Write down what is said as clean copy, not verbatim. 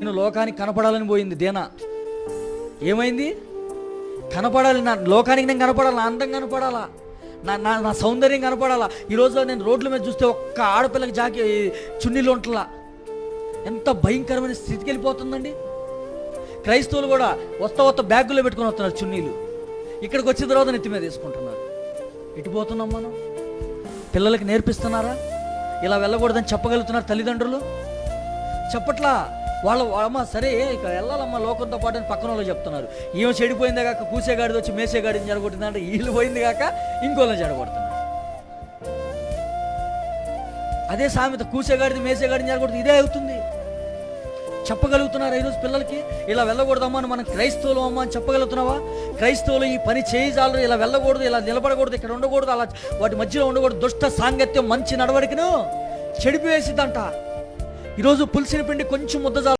నేను లోకానికి కనపడాలని పోయింది దేనా. ఏమైంది? కనపడాలి, నా లోకానికి నేను కనపడాలి, నా అందం కనపడాలా, నా సౌందర్యం కనపడాలా. ఈరోజు నేను రోడ్ల మీద చూస్తే ఒక్క ఆడపిల్లకి చున్నీలు ఉంటలా. ఎంత భయంకరమైన స్థితికి వెళ్ళిపోతుందండి. క్రైస్తవులు కూడా వస్తా బ్యాగుల్లో పెట్టుకొని వస్తున్నారు చున్నీలు. ఇక్కడికి వచ్చిన తర్వాత నెత్తి మీద వేసుకుంటున్నారు. ఇటుపోతున్నాం మనం. పిల్లలకి నేర్పిస్తున్నారా? ఇలా వెళ్ళకూడదని చెప్పగలుగుతున్నారు తల్లిదండ్రులు? చెప్పట్లా. అమ్మ సరే ఇక వెళ్ళాలమ్మా లోకంతో పాటు అని పక్కన వాళ్ళు చెప్తున్నారు. ఈమె చెడిపోయిందే కాక కూసేగాడిది వచ్చి మేసేగాడిని జరగొట్టిందంటే వీళ్ళు పోయింది కాక ఇంకోళ్ళని జరగొడుతున్నారు. అదే సామెత, కూసేగాడిది మేసేగాడిని జరగొడుతుంది, ఇదే అవుతుంది. చెప్పగలుగుతున్నారా ఈరోజు పిల్లలకి? ఇలా వెళ్ళకూడదమ్మా అని మనం క్రైస్తవులు అమ్మ అని చెప్పగలుగుతున్నావా? క్రైస్తవులు ఈ పని చేయజాలరు, ఇలా వెళ్ళకూడదు, ఇలా నిలబడకూడదు, ఇక్కడ ఉండకూడదు, అలా వాటి మధ్యలో ఉండకూడదు. దుష్ట సాంగత్యం మంచి నడవడికను చెడిపివేసిద్దంట. ఈరోజు పులిసిన పిండి కొంచెం ముద్ద